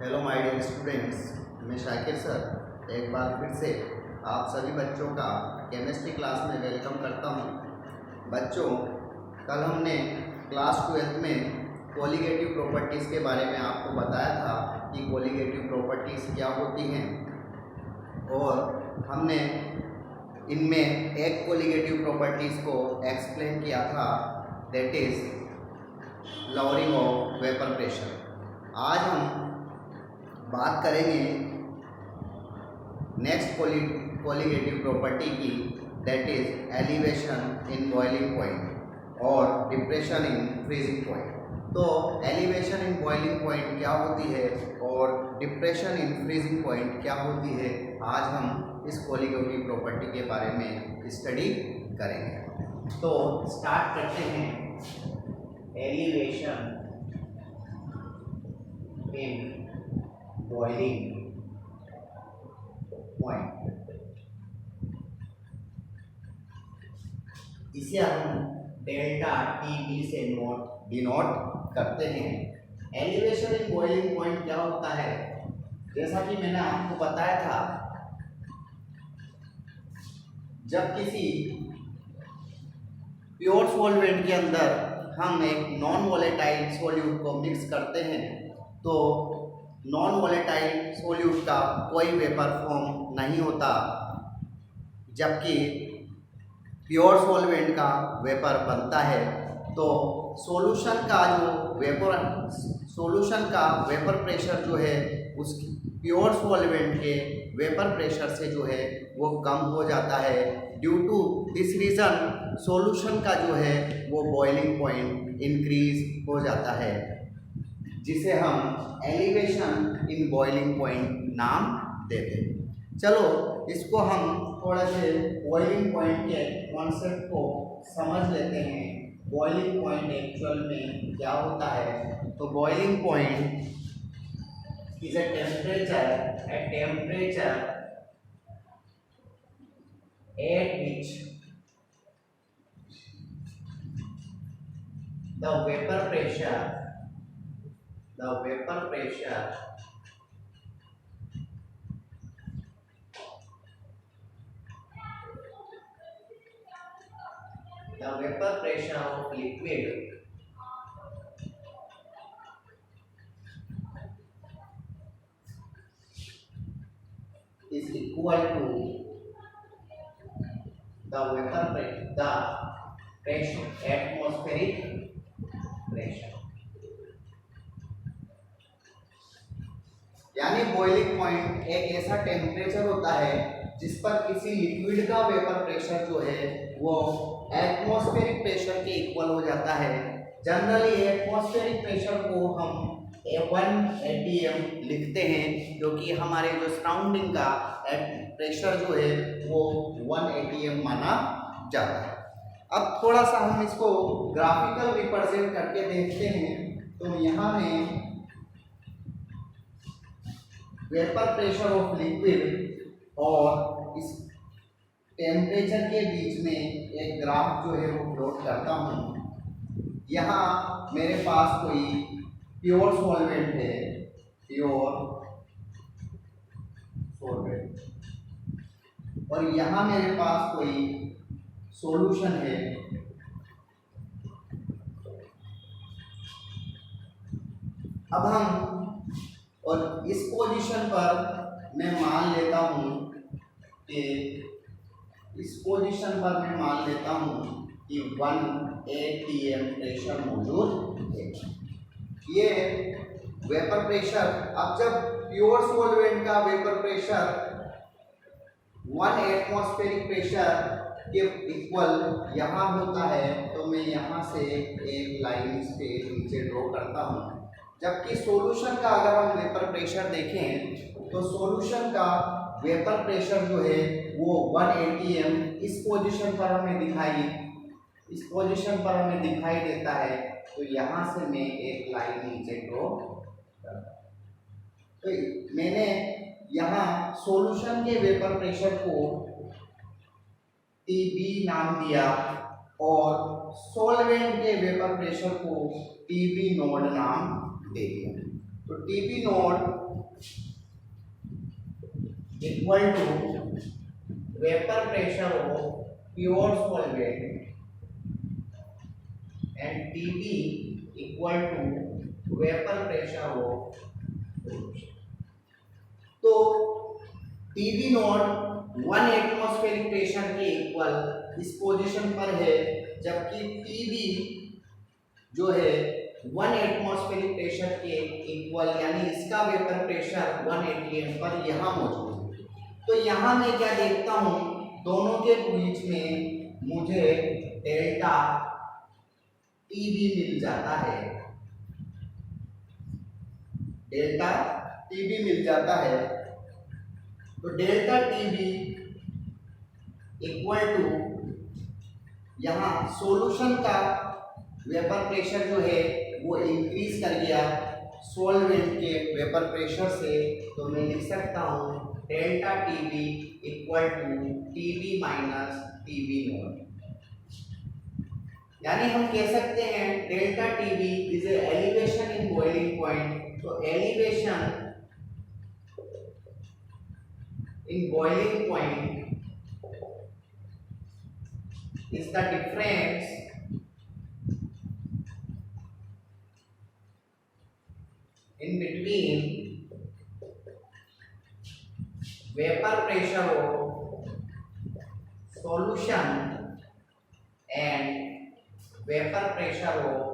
Hello my dear students, मैं Shakir sir एक बार फिर से आप सभी बच्चों का केमिस्ट्री क्लास में वेलकम करता हूं। बच्चों, कल हमने क्लास 12th में कोलिगेटिव प्रॉपर्टीज़ के बारे में आपको बताया था कि कोलिगेटिव प्रॉपर्टीज़ क्या होती हैं, और हमने इनमें एक कोलिगेटिव प्रॉपर्टीज़ को एक्सप्लेन किया था, that is lowering of vapour pressure. आज हम बात करेंगे नेक्स्ट कोलिगेटिव प्रॉपर्टी की, that is elevation in boiling point और डिप्रेशन इन फ्रीजिंग पॉइंट। तो एलिवेशन इन बॉइलिंग पॉइंट क्या होती है और डिप्रेशन इन फ्रीजिंग पॉइंट क्या होती है, आज हम इस कोलिगेटिव प्रॉपर्टी के बारे में स्टडी करेंगे। तो स्टार्ट करते हैं। एलिवेशन इन बॉइलिंग पॉइंट, इसे हम डेल्टा टी बी से डिनोट करते हैं। एलिवेशन इन बॉइलिंग पॉइंट क्या होता है, जैसा कि मैंने आपको बताया था, जब किसी प्योर सॉल्वेंट के अंदर हम एक नॉन वोलेटाइल सॉल्यूट को मिक्स करते हैं, तो नॉन वोलेटाइल सॉल्यूट का कोई वेपर फॉर्म नहीं होता, जबकि प्योर सॉल्वेंट का वेपर बनता है। तो सॉल्यूशन का वेपर प्रेशर जो है उस प्योर सॉल्वेंट के वेपर प्रेशर से जो है वो कम हो जाता है। Due to this reason solution का जो है वो बॉइलिंग पॉइंट इंक्रीज हो जाता है, जिसे हम एलिवेशन इन बॉइलिंग पॉइंट नाम देते हैं। चलो इसको हम थोड़ा से बॉइलिंग पॉइंट के कॉन्सेप्ट को समझ लेते हैं। बॉइलिंग पॉइंट एक्चुअल में क्या होता है, तो boiling point is a temperature at which the vapor pressure of liquid is equal to the pressure, atmospheric pressure। यानी बॉइलिंग पॉइंट एक ऐसा टेम्परेचर होता है जिस पर किसी लिक्विड का वेपर प्रेशर जो है वो एटमॉस्फेरिक प्रेशर के इक्वल हो जाता है। जनरली एटमॉस्फेरिक प्रेशर को हम 1 atm लिखते हैं, क्योंकि हमारे जो सराउंडिंग का प्रेशर जो है वो 1 atm माना जाता है। अब थोड़ा सा हम इसको ग्राफिकल रिप्रेजेंट करके देखते हैं। तो यहाँ में वेपर प्रेशर ऑफ लिक्विड और इस टेम्परेचर के बीच में एक ग्राफ जो है वो प्लॉट करता हूँ। यहाँ मेरे पास कोई प्योर सॉल्वेंट है, और यहाँ मेरे पास कोई सॉल्यूशन है। अब हम और इस पोजीशन पर मैं मान लेता हूँ कि 1 atm प्रेशर मौजूद है। ये वेपर प्रेशर, अब जब प्योर सॉल्वेंट का वेपर प्रेशर 1 एटमॉस्फेरिक प्रेशर के इक्वल यहाँ होता है, तो मैं यहाँ से एक लाइन इस पे नीचे ड्रॉ करता हूँ। जबकि सॉल्यूशन का अगर हम वेपर प्रेशर देखें, तो सॉल्यूशन का वेपर प्रेशर जो है वो 1 atm इस पोजीशन पर हमें दिखाई देता है। तो यहाँ से मैं एक लाइन नीचे ड्रॉ करता हूँ। तो मैंने यहाँ सॉल्यूशन के वेपर प्रेशर को TB नाम दिया और सॉल्वेंट के वेपर प्रेशर को TB नोड नाम दे दिया। तो TB naught equal to vapour pressure of pure solvent and TB equal to vapour pressure of solution. तो TB नॉट 1 एटमॉस्फेरिक प्रेशर के इक्वल इस पोजीशन पर है, जबकि TB जो है 1 एटमॉस्फेरिक प्रेशर के इक्वल यानी इसका वेपर प्रेशर 1 atm पर यहाँ मौजूद है। तो यहाँ मैं क्या देखता हूँ, दोनों के बीच में मुझे डेल्टा TB मिल जाता है, डेल्टा TB मिल जाता है। तो डेल्टा TB इक्वल टू यहाँ सॉल्यूशन का वेपर प्रेशर जो है वो इंक्रीज कर गया सॉल्वेंट के वेपर प्रेशर से, तो मैं लिख सकता हूँ delta TB equal to TB minus TB naught. यानी हम कह सकते हैं delta TB is elevation in boiling point. तो elevation in boiling point is the difference in between vapor pressure of solution and vapor pressure of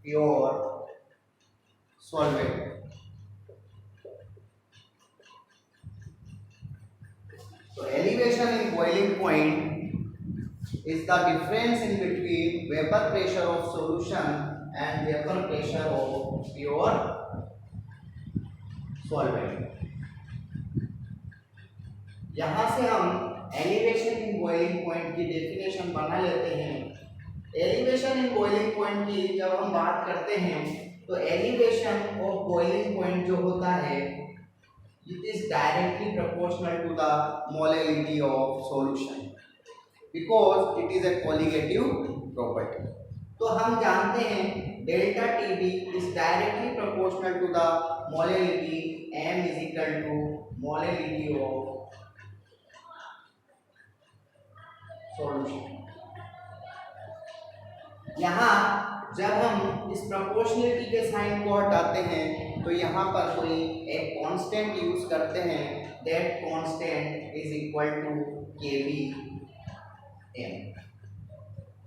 pure solvent. So elevation in boiling point is the difference in between vapor pressure of solution and vapor pressure of pure solvent. यहाँ से हम elevation in boiling point की definition बना लेते हैं। Elevation in boiling point की जब हम बात करते हैं तो एलिवेशन ऑफ बॉइलिंग पॉइंट जो होता है it is directly proportional to the molality of solution because it is a colligative property. तो हम जानते हैं delta TB is directly proportional to the molality m is equal to molality of solution। यहाँ जब हम इस प्रोपोर्शनलिटी के sign को हटाते हैं तो यहाँ पर कोई एक कांस्टेंट यूज करते हैं, that constant is equal to kbm।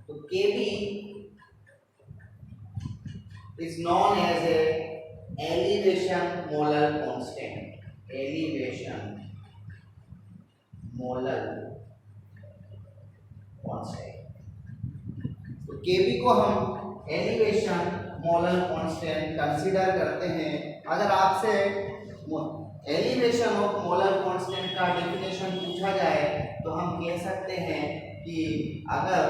तो kb is known as a elevation molar constant, elevation molar constant. तो kb को हम एलिवेशन मोलर कांस्टेंट कंसीडर करते हैं। अगर आपसे एलिवेशन ऑफ मोलर कांस्टेंट का डेफिनेशन पूछा जाए तो हम कह सकते हैं कि अगर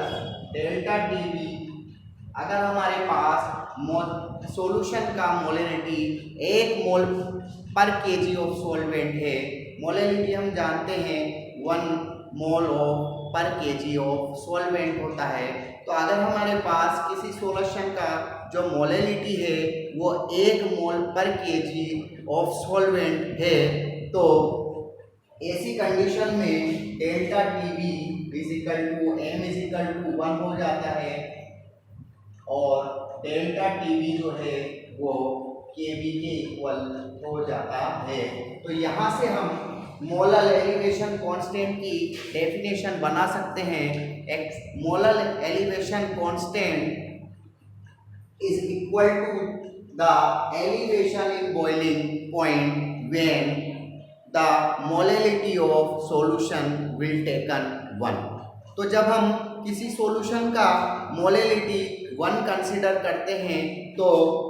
डेल्टा TB, अगर हमारे पास सॉल्यूशन का मोलरिटी 1 मोल पर केजी ऑफ सॉल्वेंट है, मोलरिटी हम जानते हैं 1 मोल ऑफ पर केजी ऑफ सॉल्वेंट होता है। तो अगर हमारे पास किसी सॉल्यूशन का जो मोलरिटी है वो 1 मोल पर केजी ऑफ सॉल्वेंट है, तो ऐसी कंडीशन में delta TB is equal to m is equal to 1 हो जाता है और डेल्टा TB जो है वो kb के इक्वल हो जाता है। तो यहाँ से हम मोलर एलिवेशन कांस्टेंट की डेफिनेशन बना सकते हैं। Molar elevation constant is equal to the elevation in boiling point when the molarity of solution will taken 1। तो जब हम किसी सॉल्यूशन का मोलरिटी 1 कंसीडर करते हैं तो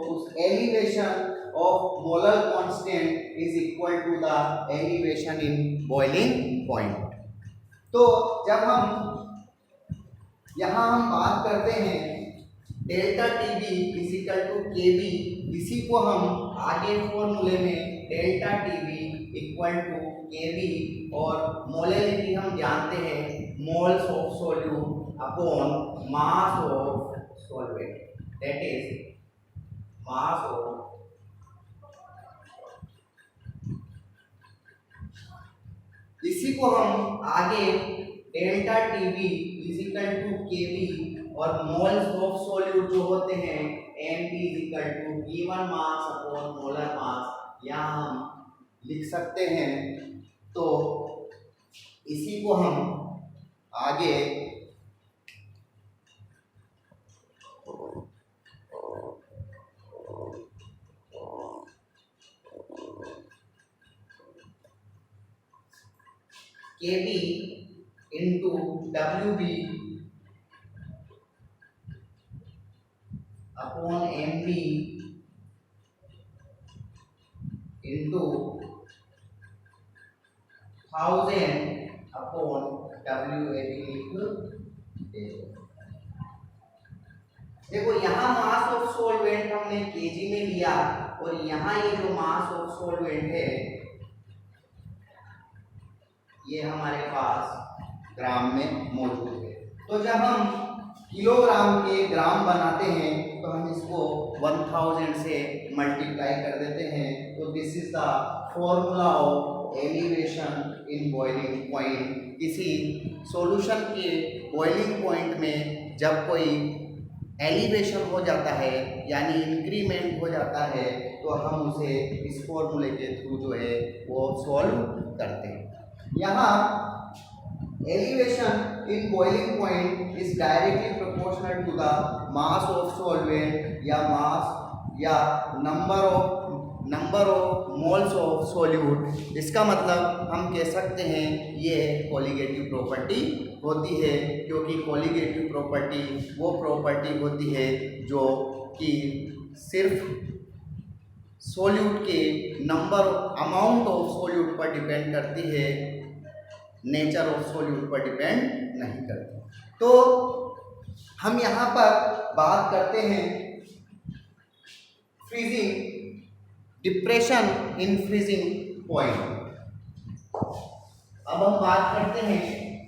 उस elevation of molar constant is equal to the elevation in boiling point। तो जब हम यहाँ हम बात करते हैं delta TB is equal to kb, इसी को हम आगे फॉर्मूले में delta TB equal to kb और मोलरिटी हम जानते हैं moles of solute upon mass of solvent, that is mass of इसी को हम आगे delta TV equal to KV और मोल्स ऑफ सॉल्यूट जो होते हैं M P equal to given mass upon molar mass यहाँ हम लिख सकते हैं। तो इसी को हम आगे KB into WB upon MB into 1000 upon WAB लिख। देखो यहाँ मास ऑफ सॉल्वेंट हमने केजी में लिया और यहाँ ये जो मास ऑफ सॉल्वेंट है ये हमारे पास ग्राम में मौजूद है। तो जब हम किलोग्राम के ग्राम बनाते हैं तो हम इसको 1000 से मल्टीप्लाई कर देते हैं। तो this is the formula of elevation in boiling point. किसी सॉल्यूशन के बॉइलिंग पॉइंट में जब कोई एलिवेशन हो जाता है यानी इंक्रीमेंट हो जाता है तो हम उसे इस फॉर्मूले के थ्रू जो है वो सॉल्व करते हैं। यहाँ elevation in boiling point is directly proportional to the mass of solvent या mass या number of moles of solute। इसका मतलब हम कह सकते हैं ये कोलिगेटिव प्रॉपर्टी होती है, क्योंकि कोलिगेटिव प्रॉपर्टी वो प्रॉपर्टी होती है जो कि सिर्फ सोल्यूट के नंबर अमाउंट ऑफ सोल्यूट पर डिपेंड करती है, नेचर ऑफ सोल्यूट पर डिपेंड नहीं करती। तो हम यहाँ पर बात करते हैं freezing depression in freezing point. अब हम बात करते हैं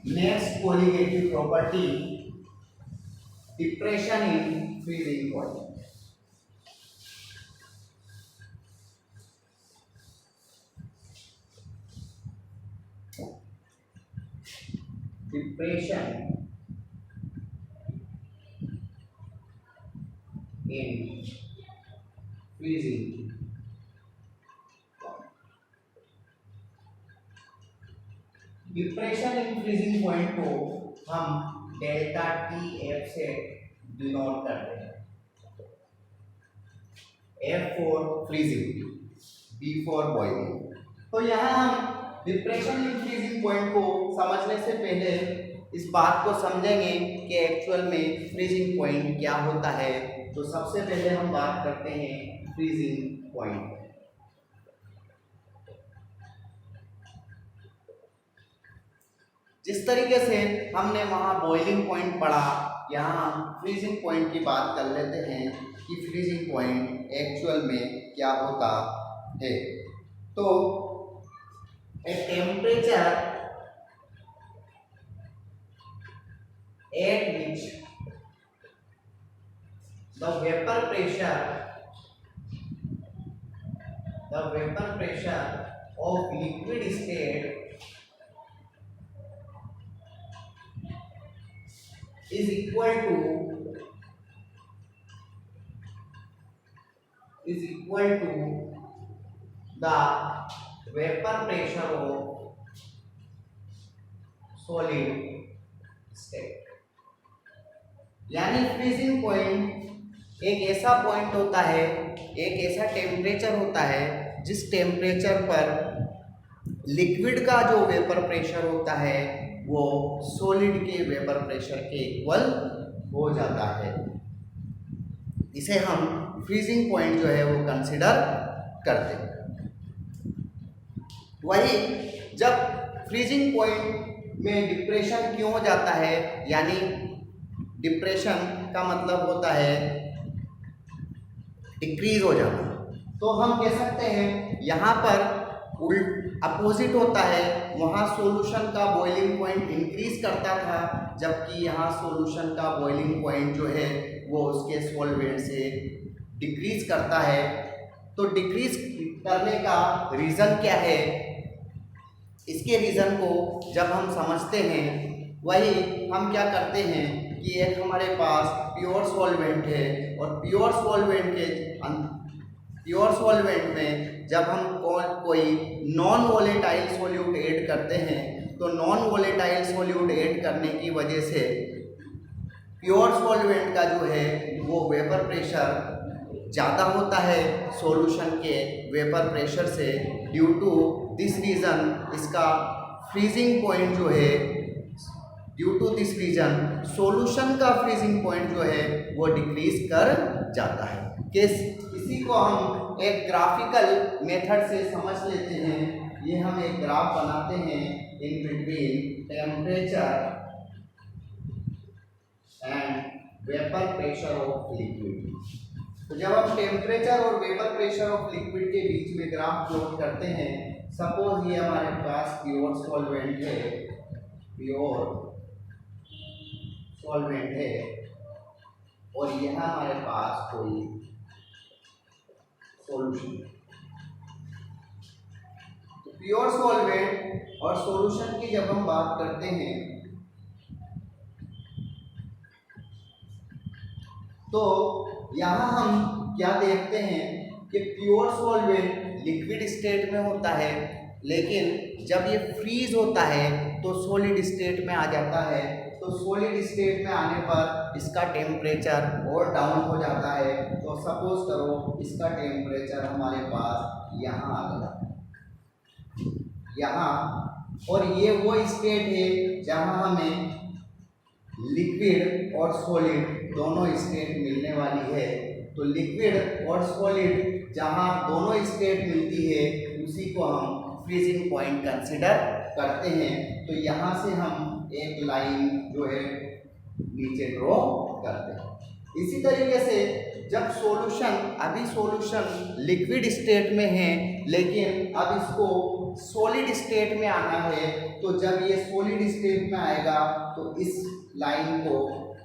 next colligative property depression in freezing point. Depression in freezing depression in freezing point को हम डेल्टा टी एफ से डिनोट करते हैं। F for freezing, B for boiling. तो यहाँ हम डिप्रेशन इन फ्रीजिंग पॉइंट को समझने से पहले इस बात को समझेंगे कि एक्चुअल में फ्रीजिंग पॉइंट क्या होता है। तो सबसे पहले हम बात करते हैं फ्रीजिंग पॉइंट। जिस तरीके से हमने वहाँ बॉइलिंग पॉइंट पढ़ा, यहाँ फ्रीजिंग पॉइंट की बात कर लेते हैं कि फ्रीजिंग पॉइंट एक्चुअल में क्या होता है। तो a temperature at which the vapor pressure of liquid state is equal to the vapor pressure of solid state। यानी फ्रीजिंग पॉइंट एक ऐसा पॉइंट होता है, एक ऐसा टेम्परेचर होता है जिस टेम्परेचर पर लिक्विड का जो वेपर प्रेशर होता है वो सॉलिड के वेपर प्रेशर के इक्वल हो जाता है। इसे हम फ्रीजिंग पॉइंट जो है वो कंसिडर करते हैं। वही जब फ्रीजिंग पॉइंट में डिप्रेशन क्यों हो जाता है, यानी डिप्रेशन का मतलब होता है डिक्रीज हो जाना, तो हम कह सकते हैं यहाँ पर अपोजिट होता है। वहाँ सॉल्यूशन का बॉइलिंग पॉइंट इंक्रीज करता था, जबकि यहाँ सॉल्यूशन का बॉइलिंग पॉइंट जो है वो उसके सॉल्वेंट से डिक्रीज करता है। तो डिक्रीज करने का रीज़न क्या है? इसके रीज़न को जब हम समझते हैं, वही हम क्या करते हैं कि एक हमारे पास प्योर सॉल्वेंट है और प्योर सॉल्वेंट में जब हम कोई नॉन वोलेटाइल सॉल्यूट ऐड करते हैं, तो नॉन वोलेटाइल सॉल्यूट ऐड करने की वजह से प्योर सॉल्वेंट का जो है वो वेपर प्रेशर ज़्यादा होता है सॉल्यूशन के वेपर प्रेशर से। ड्यू टू दिस रीज़न इसका फ्रीजिंग पॉइंट जो है, सॉल्यूशन का फ्रीजिंग पॉइंट जो है वो डिक्रीज कर जाता है। इसी को हम एक ग्राफिकल मेथड से समझ लेते हैं। ये हम एक ग्राफ बनाते हैं in between temperature and vapour pressure of liquid. तो जब हम टेम्परेचर और वेपर प्रेशर ऑफ लिक्विड के बीच में ग्राफ प्लॉट करते हैं, सपोज ये हमारे पास प्योर सॉल्वेंट है और यह हमारे पास कोई सॉल्यूशन। तो प्योर सॉल्वेंट और सॉल्यूशन की जब हम बात करते हैं, तो यहाँ हम क्या देखते हैं कि प्योर सॉल्वेंट लिक्विड स्टेट में होता है, लेकिन जब ये फ्रीज होता है तो सॉलिड स्टेट में आ जाता है। तो सॉलिड स्टेट में आने पर इसका टेम्परेचर और डाउन हो जाता है। तो सपोज करो इसका टेम्परेचर हमारे पास यहाँ आ गया, यहाँ, और ये वो स्टेट है जहाँ हमें लिक्विड और सॉलिड दोनों स्टेट मिलने वाली है। तो लिक्विड और सॉलिड जहाँ दोनों स्टेट मिलती है, उसी को हम फ्रीजिंग पॉइंट कंसिडर करते हैं। तो यहाँ से हम एक लाइन जो है नीचे ड्रॉ करते हैं। इसी तरीके से जब सॉल्यूशन लिक्विड स्टेट में है, लेकिन अब इसको सॉलिड स्टेट में आना है, तो जब ये सॉलिड स्टेट में आएगा तो इस लाइन को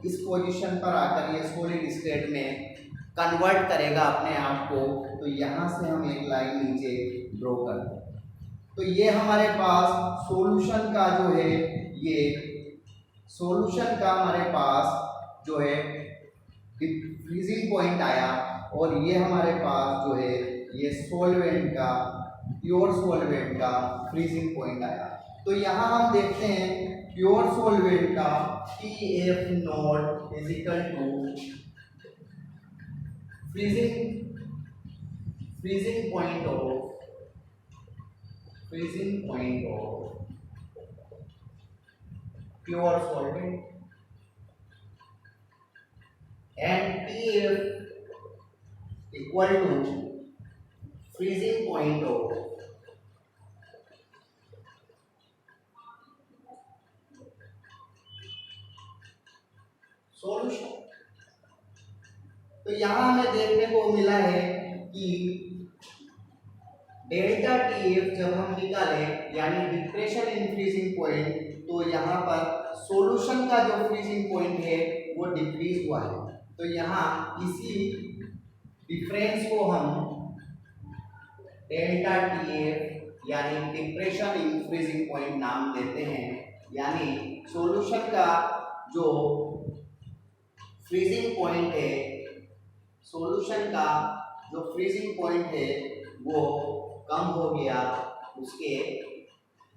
इस पोजीशन पर आकर ये सॉलिड स्टेट में कन्वर्ट करेगा अपने आप को। तो यहाँ से हम एक लाइन नीचे ड्रॉ करते हैं। तो ये हमारे पास सॉल्यूशन का जो है, ये सॉल्यूशन का हमारे पास जो है फ्रीजिंग पॉइंट आया, और ये हमारे पास जो है ये सॉल्वेंट का, प्योर सॉल्वेंट का फ्रीजिंग पॉइंट आया। तो यहाँ हम देखते हैं प्योर सॉल्वेंट का TF naught is equal to freezing point of pure solvent, and TF equal to freezing point of solution. तो यहाँ हमें देखने को मिला है कि डेल्टा TF जब हम निकाले, यानी डिप्रेशन इन फ्रीजिंग पॉइंट, तो यहाँ पर सॉल्यूशन का जो फ्रीजिंग पॉइंट है वो डिक्रीज हुआ है। तो यहाँ इसी डिफरेंस को हम डेल्टा TF यानी डिप्रेशन इन फ्रीजिंग पॉइंट नाम देते हैं। यानी सॉल्यूशन का जो फ्रीजिंग पॉइंट है, सॉल्यूशन का जो फ्रीजिंग पॉइंट है वो कम हो गया उसके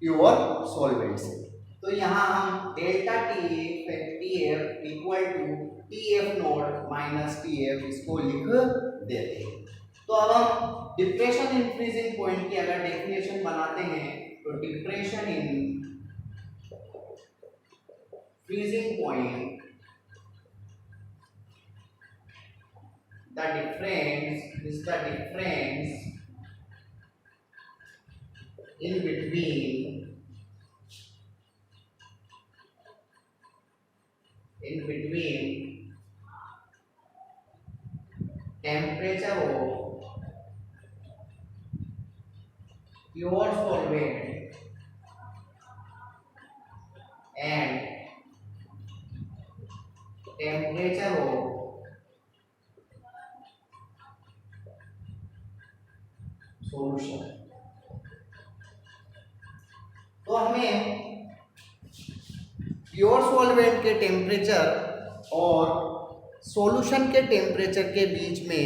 प्योर सॉल्वेंट से। तो यहाँ हम delta TF equal to TF naught minus TF इसको लिख देते हैं। तो अब हम डिप्रेशन इन फ्रीजिंग पॉइंट की अगर डेफिनेशन बनाते हैं, तो depression in freezing point, the difference in between temperature of pure solvent and temperature of solution। हमें प्योर सॉल्वेंट के टेम्परेचर और सॉल्यूशन के टेम्परेचर के बीच में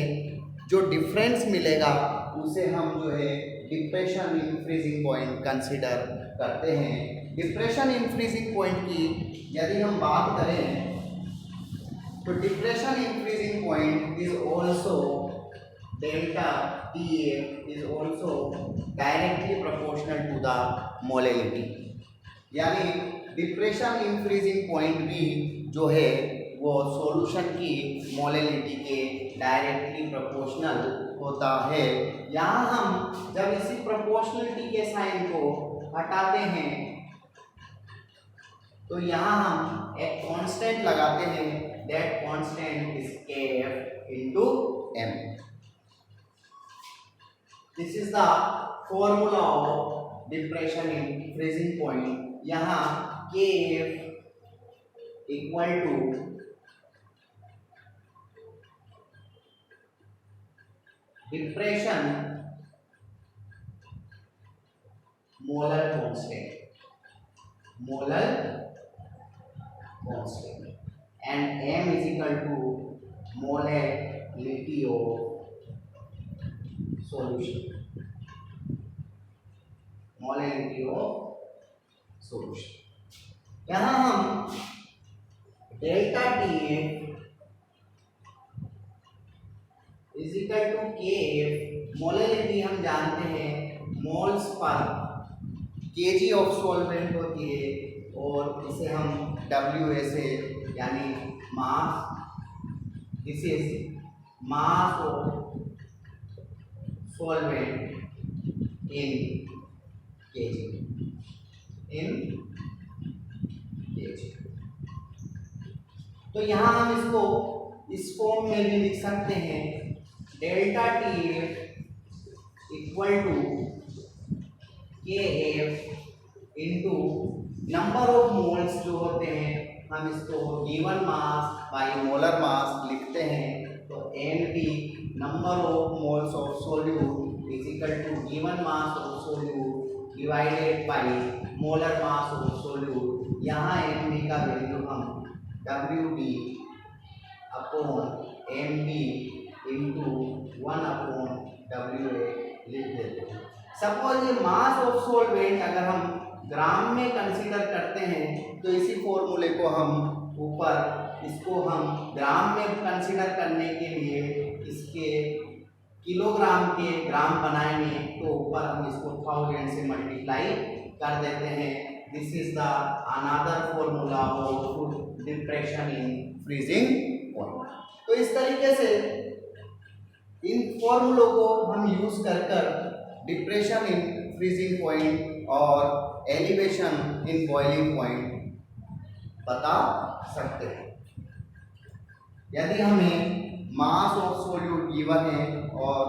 जो डिफरेंस मिलेगा उसे हम जो है depression in freezing point consider करते हैं। डिप्रेशन इन फ्रीजिंग पॉइंट की यदि हम बात करें तो depression in freezing point is also delta TF is also directly proportional to the molality. यानी डिप्रेशन इन फ्रीजिंग पॉइंट भी जो है वो सॉल्यूशन की मोलैलिटी के डायरेक्टली प्रोपोर्शनल होता है। यहाँ हम जब इसी प्रोपोर्शनलिटी के साइन को हटाते हैं तो यहाँ हम एक कांस्टेंट लगाते हैं, that constant is Kf into m। This is the formula of depression in freezing point. यहाँ Kf equal to depression molar constant and m is equal to molality of solution। यहाँ हम delta T is equal to Kf, molality हम जानते हैं moles per KG of solvent होती है और इसे हम WA से यानी mass, this is mass of solvent in KG, तो यहाँ हम इसको इस फॉर्म में भी लिख सकते हैं, delta T equal to Kf into number of moles जो होते हैं हम इसको given mass by molar mass लिखते हैं। तो NB number of moles of solute is equal to given mass of solute divided by molar mass of solute. यहाँ NB का वैल्यू हम WB upon MB into 1 upon WA लिख देते हैं। Suppose ये मास ऑफ सॉल्वेंट अगर हम ग्राम में कंसीडर करते हैं तो इसी फॉर्मूले को हम ऊपर इसको हम ग्राम में कंसीडर करने के लिए इसके किलोग्राम के ग्राम बनाएंगे तो ऊपर हम इसको 1000 से मल्टीप्लाई कर देते हैं। This is the another formula of depression in freezing point. तो इस तरीके से इन फॉर्मूलों को हम यूज कर डिप्रेशन इन फ्रीजिंग पॉइंट और एलिवेशन इन बॉइलिंग पॉइंट बता सकते हैं। यदि हमें मास ऑफ सोल्यूट गिवन है और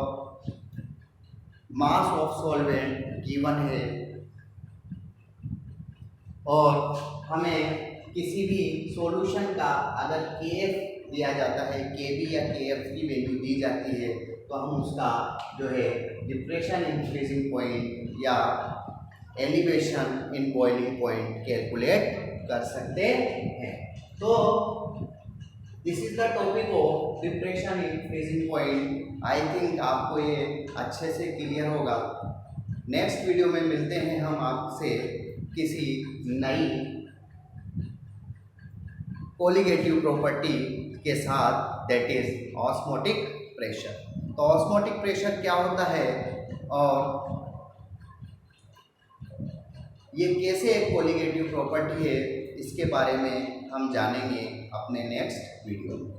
मास ऑफ सॉल्वेंट गिवन है और हमें किसी भी सॉल्यूशन का अगर Kf दिया जाता है, Kb या Kf की वैल्यू दी जाती है तो हम उसका जो है डिप्रेशन इन फ्रीजिंग पॉइंट या elevation in boiling point calculate कर सकते हैं। तो this is the topic of depression in freezing point. I think आपको ये अच्छे से क्लियर होगा। नेक्स्ट वीडियो में मिलते हैं हम आपसे किसी नई कोलिगेटिव प्रॉपर्टी के साथ, दैट इज ऑस्मोटिक प्रेशर। तो ऑस्मोटिक प्रेशर क्या होता है और ये कैसे एक कोलिगेटिव प्रॉपर्टी है, इसके बारे में हम जानेंगे अपने नेक्स्ट वीडियो में।